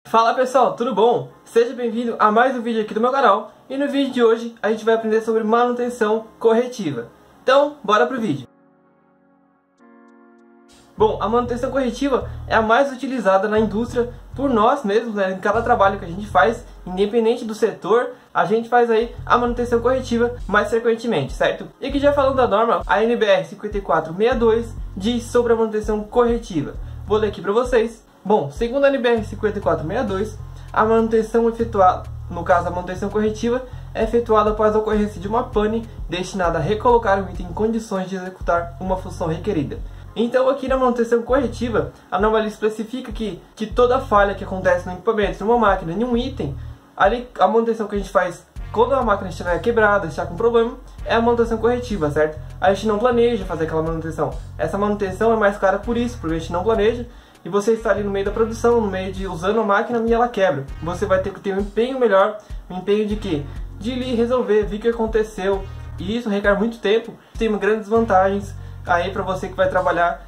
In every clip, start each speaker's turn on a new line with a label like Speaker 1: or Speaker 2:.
Speaker 1: Fala pessoal, tudo bom? Seja bem-vindo a mais um vídeo aqui do meu canal. E no vídeo de hoje a gente vai aprender sobre manutenção corretiva. Então, bora pro vídeo. Bom, a manutenção corretiva é a mais utilizada na indústria por nós mesmos, né? Em cada trabalho que a gente faz, independente do setor, a gente faz aí a manutenção corretiva mais frequentemente, certo? E aqui já falando da norma, a NBR 5462 diz sobre a manutenção corretiva. Vou ler aqui para vocês. Bom, segundo a NBR 5462, a manutenção efetuada, no caso a manutenção corretiva, é efetuada após a ocorrência de uma pane destinada a recolocar o item em condições de executar uma função requerida. Então aqui na manutenção corretiva, a norma especifica que toda falha que acontece no equipamento, numa máquina, em um item, ali a manutenção que a gente faz quando a máquina estiver quebrada, estiver com problema, é a manutenção corretiva, certo? A gente não planeja fazer aquela manutenção. Essa manutenção é mais cara por isso, porque a gente não planeja. E você está ali no meio da produção, no meio de usando a máquina e ela quebra. Você vai ter que ter um empenho melhor. Um empenho de quê? De ir resolver, ver o que aconteceu. E isso requer muito tempo. Tem grandes vantagens aí para você que vai trabalhar,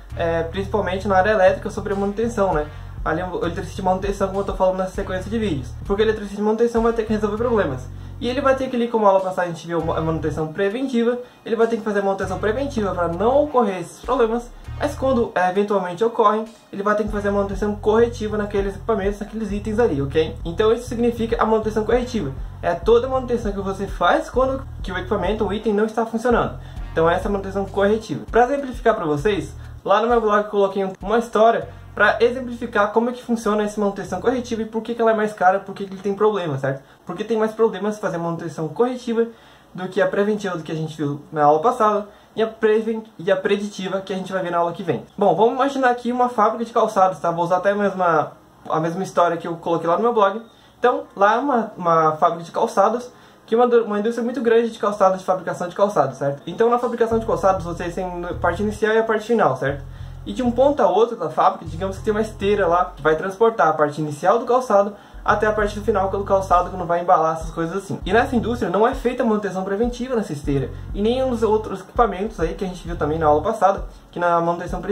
Speaker 1: principalmente na área elétrica, sobre a manutenção, né? Ali, o eletricista de manutenção, como eu estou falando nessa sequência de vídeos. Porque o eletricista de manutenção vai ter que resolver problemas. E ele vai ter que, como a aula passada a gente viu a manutenção preventiva, ele vai ter que fazer a manutenção preventiva para não ocorrer esses problemas. Mas quando eventualmente ocorrem, ele vai ter que fazer a manutenção corretiva naqueles equipamentos, naqueles itens ali, ok? Então isso significa a manutenção corretiva. É toda a manutenção que você faz quando que o equipamento, o item não está funcionando. Então essa é a manutenção corretiva. Para exemplificar para vocês, lá no meu blog eu coloquei uma história para exemplificar como é que funciona essa manutenção corretiva e por que ela é mais cara, por que ele tem problema, certo? Porque tem mais problemas fazer a manutenção corretiva do que a preventiva, do que a gente viu na aula passada, e a preditiva, que a gente vai ver na aula que vem. Bom, vamos imaginar aqui uma fábrica de calçados, tá? Vou usar até a mesma história que eu coloquei lá no meu blog. Então, lá é uma fábrica de calçados, que é uma indústria muito grande de calçados, de fabricação de calçados, certo? Então, na fabricação de calçados, vocês têm a parte inicial e a parte final, certo? E de um ponto a outro da fábrica, digamos que tem uma esteira lá, que vai transportar a parte inicial do calçado até a parte final do calçado, que não vai embalar essas coisas assim. E nessa indústria não é feita manutenção preventiva nessa esteira, e nem nos outros equipamentos aí que a gente viu também na aula passada, que na manutenção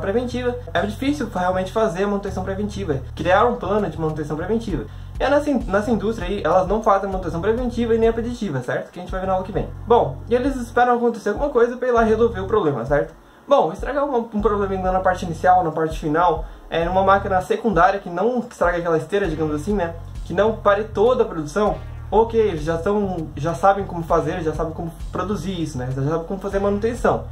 Speaker 1: preventiva é difícil realmente fazer a manutenção preventiva, criar um plano de manutenção preventiva. E nessa indústria aí, elas não fazem a manutenção preventiva e nem a preditiva, certo? Que a gente vai ver na aula que vem. Bom, e eles esperam acontecer alguma coisa para ir lá resolver o problema, certo? Bom, estragar um problema na parte inicial, na parte final, numa máquina secundária que não estraga aquela esteira, digamos assim, né? Que não pare toda a produção. Ok, eles já sabem como fazer, já sabem como produzir isso, né? Já sabem como fazer manutenção.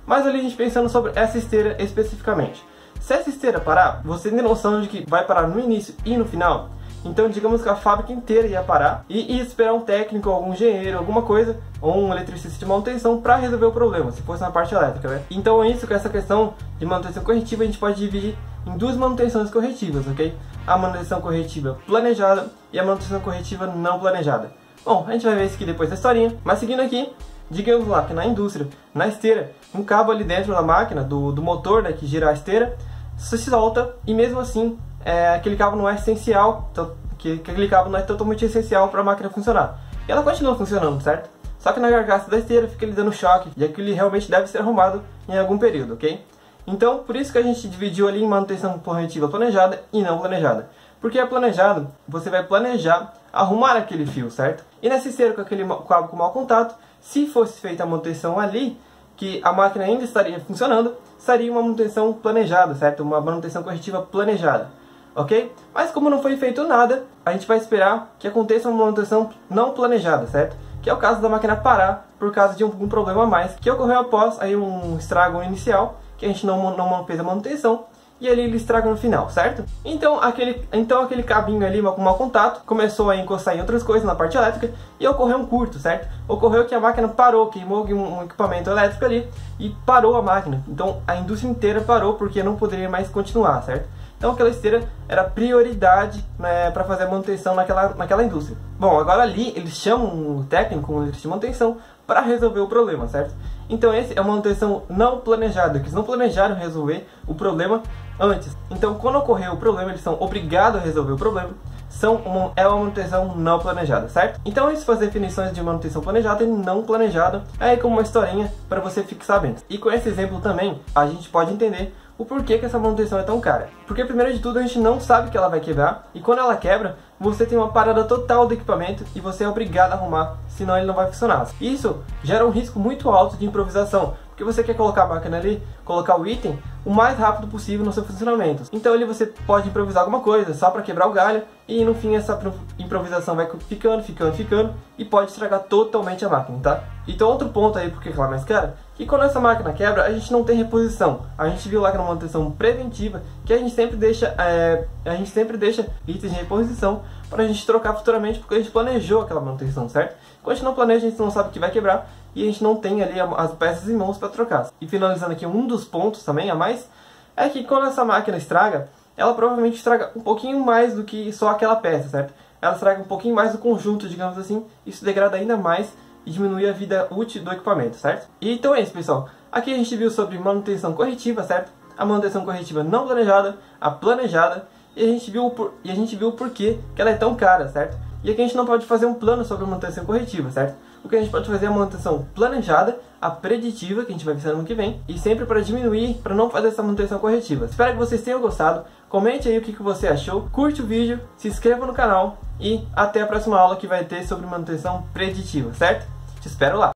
Speaker 1: Mas ali a gente pensando sobre essa esteira especificamente. Se essa esteira parar, você tem noção de que vai parar no início e no final? Então digamos que a fábrica inteira ia parar e ia esperar um técnico, algum engenheiro, alguma coisa, ou um eletricista de manutenção para resolver o problema, se fosse na parte elétrica, né? Então é isso, com essa questão de manutenção corretiva, a gente pode dividir em duas manutenções corretivas, ok? A manutenção corretiva planejada e a manutenção corretiva não planejada. Bom, a gente vai ver isso aqui depois da historinha, mas seguindo aqui, digamos lá que na indústria, na esteira, um cabo ali dentro da máquina, do motor, né, que gira a esteira, se solta e mesmo assim aquele cabo não é essencial, que aquele cabo não é totalmente essencial para a máquina funcionar. E ela continua funcionando, certo? Só que na carcaça da esteira fica ele dando choque, e aquilo realmente deve ser arrumado em algum período, ok? Então, por isso que a gente dividiu ali em manutenção corretiva planejada e não planejada. Porque a planejada, você vai planejar arrumar aquele fio, certo? E nessa esteira com aquele cabo com mau contato, se fosse feita a manutenção ali, que a máquina ainda estaria funcionando, seria uma manutenção planejada, certo? Uma manutenção corretiva planejada, ok? Mas como não foi feito nada, a gente vai esperar que aconteça uma manutenção não planejada, certo? Que é o caso da máquina parar por causa de um problema a mais que ocorreu após aí um estrago inicial, que a gente não fez a manutenção, e ali ele estraga no final, certo? Então aquele cabinho ali com mau contato começou a encostar em outras coisas na parte elétrica e ocorreu um curto, certo? Ocorreu que a máquina parou, queimou um equipamento elétrico ali e parou a máquina. Então a indústria inteira parou porque não poderia mais continuar, certo? Então aquela esteira era prioridade, né, para fazer a manutenção naquela indústria. Bom, agora ali eles chamam um técnico, um eletricista de manutenção, para resolver o problema, certo? Então esse é uma manutenção não planejada, que eles não planejaram resolver o problema antes. Então quando ocorreu o problema, eles são obrigados a resolver o problema. É uma manutenção não planejada, certo? Então isso faz definições de manutenção planejada e não planejada, aí como uma historinha para você ficar sabendo. E com esse exemplo também, a gente pode entender o porquê que essa manutenção é tão cara. Porque primeiro de tudo a gente não sabe que ela vai quebrar, e quando ela quebra, você tem uma parada total do equipamento e você é obrigado a arrumar, senão ele não vai funcionar. Isso gera um risco muito alto de improvisação, porque você quer colocar a máquina ali, colocar o item o mais rápido possível no seu funcionamento. Então ali você pode improvisar alguma coisa só para quebrar o galho, e no fim essa improvisação vai ficando e pode estragar totalmente a máquina, tá? Então outro ponto aí porque ela é mais cara, que quando essa máquina quebra, a gente não tem reposição. A gente viu lá que na manutenção preventiva que a gente sempre deixa itens de reposição para a gente trocar futuramente, porque a gente planejou aquela manutenção, certo? Quando a gente não planeja, a gente não sabe que vai quebrar e a gente não tem ali as peças em mãos para trocar. E finalizando aqui, um dos pontos também a mais é que quando essa máquina estraga, ela provavelmente estraga um pouquinho mais do que só aquela peça, certo? Ela estraga um pouquinho mais do conjunto, digamos assim, isso degrada ainda mais e diminui a vida útil do equipamento, certo? E então é isso, pessoal. Aqui a gente viu sobre manutenção corretiva, certo? A manutenção corretiva não planejada, a planejada, e a gente viu o porquê que ela é tão cara, certo? E aqui a gente não pode fazer um plano sobre a manutenção corretiva, certo? O que a gente pode fazer é a manutenção planejada, a preditiva, que a gente vai ver no ano que vem, e sempre para diminuir, para não fazer essa manutenção corretiva. Espero que vocês tenham gostado, comente aí o que você achou, curte o vídeo, se inscreva no canal e até a próxima aula que vai ter sobre manutenção preditiva, certo? Te espero lá!